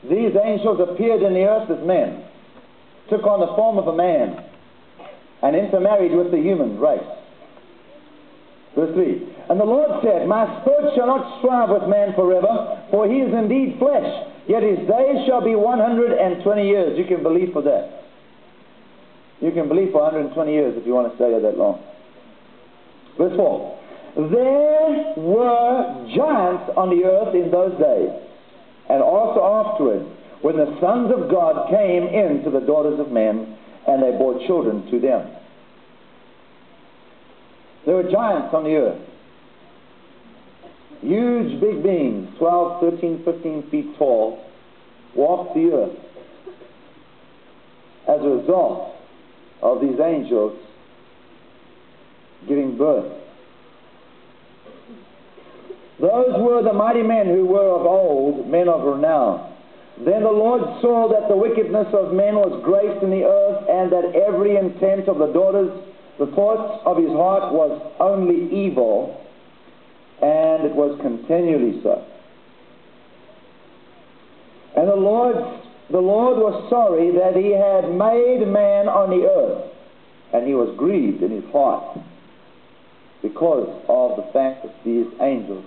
these angels appeared in the earth as men, took on the form of a man, and intermarried with the human race. Verse 3. And the Lord said, My spirit shall not strive with man forever, for he is indeed flesh, yet his days shall be 120 years. You can believe for that. You can believe for 120 years if you want to stay there that long. Verse 4. There were giants on the earth in those days, and also afterward, when the sons of God came in to the daughters of men, and they bore children to them. There were giants on the earth. Huge big beings, 12, 13, 15 feet tall, walked the earth as a result of these angels giving birth. Those were the mighty men who were of old, men of renown. Then the Lord saw that the wickedness of men was great in the earth, and that every intent of the thoughts of his heart was only evil, and it was continually so. And the Lord was sorry that he had made man on the earth, and he was grieved in his heart because of the fact that these angels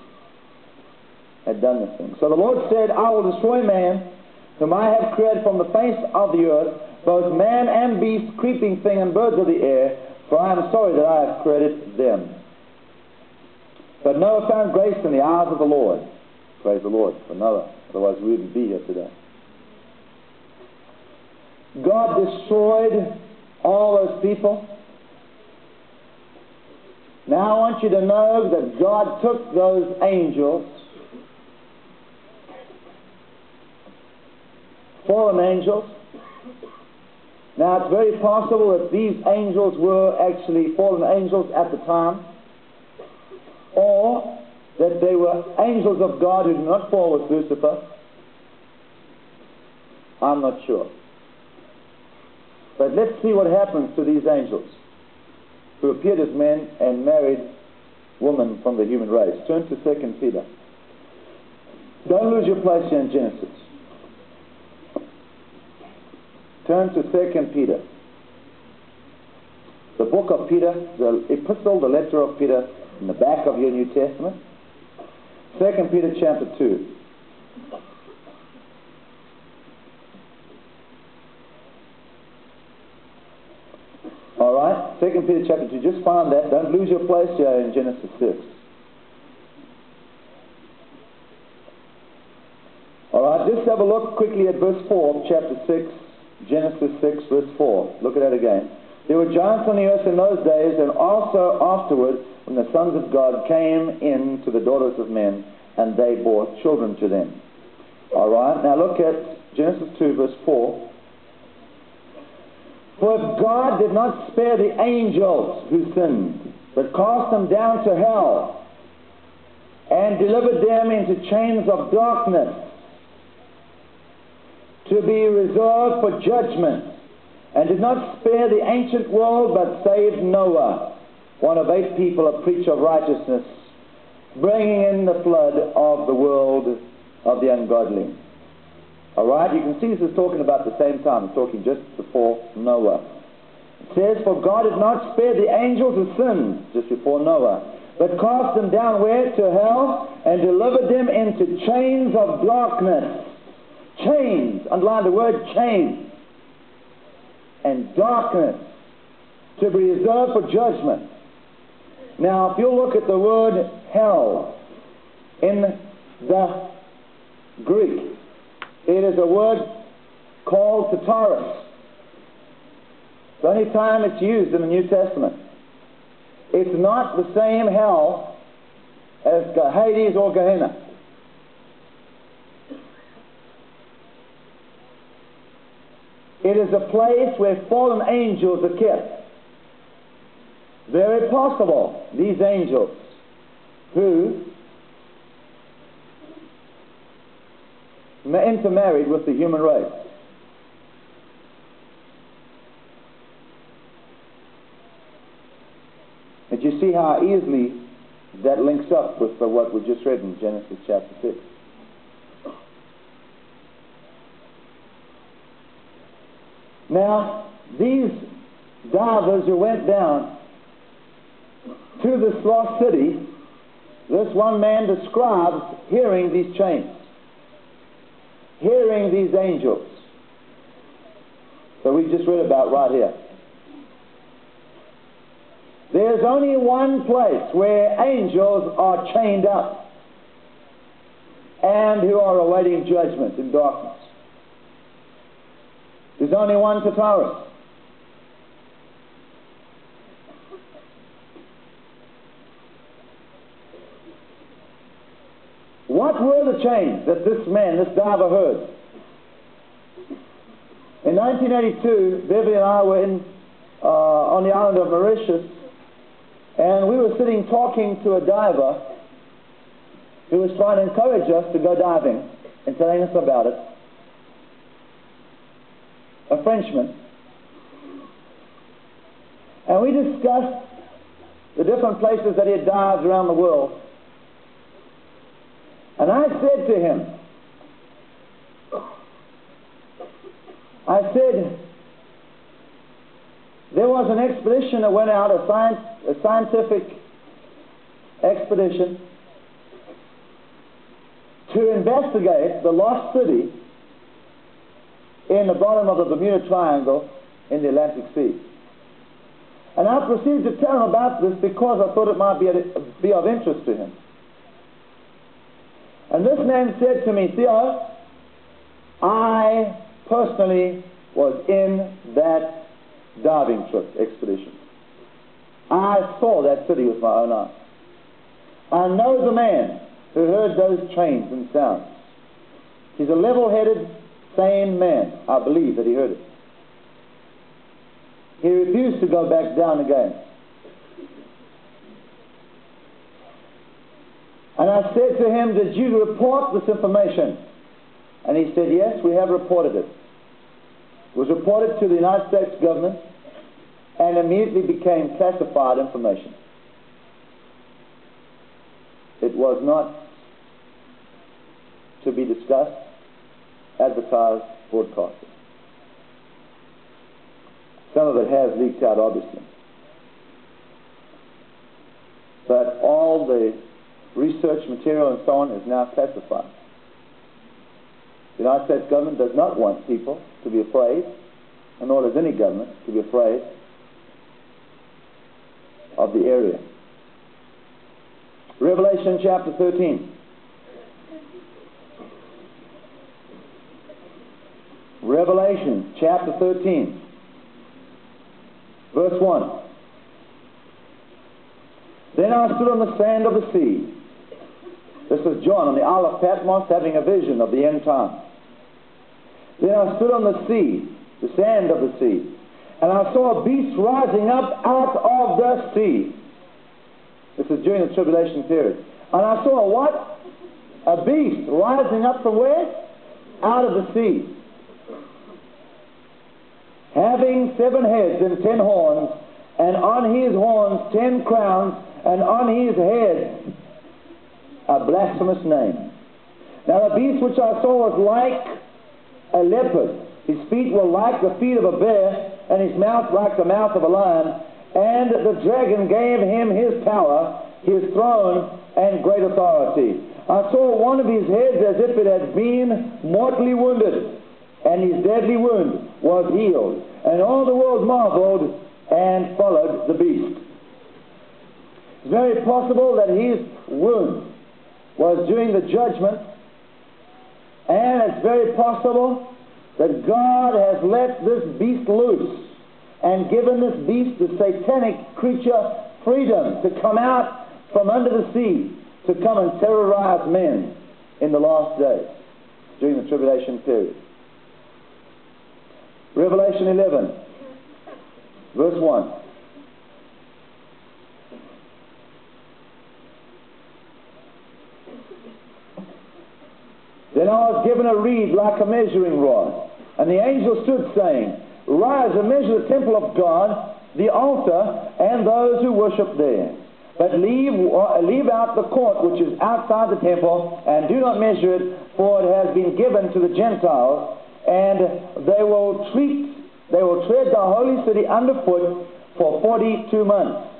had done this thing. So the Lord said, I will destroy man, whom I have created from the face of the earth, both man and beast, creeping thing, and birds of the air, for I am sorry that I have created them. But Noah found grace in the eyes of the Lord. Praise the Lord for Noah, otherwise we wouldn't be here today. God destroyed all those people. Now I want you to know that God took those angels, fallen angels. Now it's very possible that these angels were actually fallen angels at the time, or that they were angels of God who did not fall with Lucifer. I'm not sure. But let's see what happens to these angels who appeared as men and married women from the human race. Turn to 2 Peter. Don't lose your place here in Genesis. Turn to 2 Peter. The book of Peter, the epistle, the letter of Peter, in the back of your New Testament. 2 Peter chapter 2. Alright, 2 Peter chapter 2. Just find that. Don't lose your place here in Genesis 6. Alright, just have a look quickly at verse 4 of chapter 6. Genesis 6 verse 4. Look at that again. There were giants on the earth in those days, and also afterward, when the sons of God came in to the daughters of men, and they bore children to them. Alright, now look at Genesis 2 verse 4. For if God did not spare the angels who sinned, but cast them down to hell, and delivered them into chains of darkness, to be reserved for judgment, and did not spare the ancient world, but saved Noah, one of 8 people, a preacher of righteousness, bringing in the flood of the world of the ungodly. Alright, you can see this is talking about the same time. It's talking just before Noah. It says, for God did not spare the angels who sinned just before Noah, but cast them down where? To hell, and delivered them into chains of darkness. Chains, underline the word chains, and darkness, to be reserved for judgment. Now, if you look at the word hell in the Greek, it is a word called Tartarus. It's the only time it's used in the New Testament. It's not the same hell as Hades or Gehenna. It is a place where fallen angels are kept. Very possible, these angels who intermarried with the human race. And you see how easily that links up with what we just read in Genesis chapter 6. Now, these divers who went down to this lost city, this one man describes hearing these chains, hearing these angels. So we just read about right here. There's only one place where angels are chained up and who are awaiting judgment in darkness. There's only one Tataris. What were the chains that this man, this diver, heard? In 1982, Beverly and I were on the island of Mauritius, and we were sitting talking to a diver who was trying to encourage us to go diving and telling us about it. A Frenchman. And we discussed the different places that he had dived around the world. And I said to him, there was an expedition that went out, a scientific expedition, to investigate the lost city in the bottom of the Bermuda Triangle in the Atlantic Sea. And I proceeded to tell him about this because I thought it might be of interest to him. And this man said to me, Theo, I personally was in that diving trip expedition. I saw that city with my own eyes. I know the man who heard those chains and sounds. He's a level-headed, sane man. I believe that he heard it. He refused to go back down again. And I said to him, did you report this information? And he said, yes, we have reported it. It was reported to the United States government and immediately became classified information. It was not to be discussed, advertised, broadcasted. Some of it has leaked out, obviously. But all the research material and so on is now classified. The United States government does not want people to be afraid, and nor does any government to be afraid of the area. Revelation chapter 13. Revelation chapter 13, verse 1. Then I stood on the sand of the sea. This is John on the Isle of Patmos having a vision of the end time. Then I stood on the sea, the sand of the sea, and I saw a beast rising up out of the sea. This is during the tribulation period. And I saw a what? A beast rising up from where? Out of the sea. Having 7 heads and 10 horns, and on his horns 10 crowns, and on his head a blasphemous name. Now the beast which I saw was like a leopard. His feet were like the feet of a bear, and his mouth like the mouth of a lion. And the dragon gave him his power, his throne, and great authority. I saw one of his heads as if it had been mortally wounded, and his deadly wound was healed. And all the world marveled and followed the beast. It's very possible that his wound was during the judgment, and it's very possible that God has let this beast loose and given this beast, the satanic creature, freedom to come out from under the sea to come and terrorize men in the last days during the tribulation period. Revelation 11, verse 1. Then I was given a reed like a measuring rod, and the angel stood saying, Rise and measure the temple of God, the altar, and those who worship there. But leave out the court which is outside the temple, and do not measure it, for it has been given to the Gentiles, and they will treat They will tread the holy city underfoot for 42 months.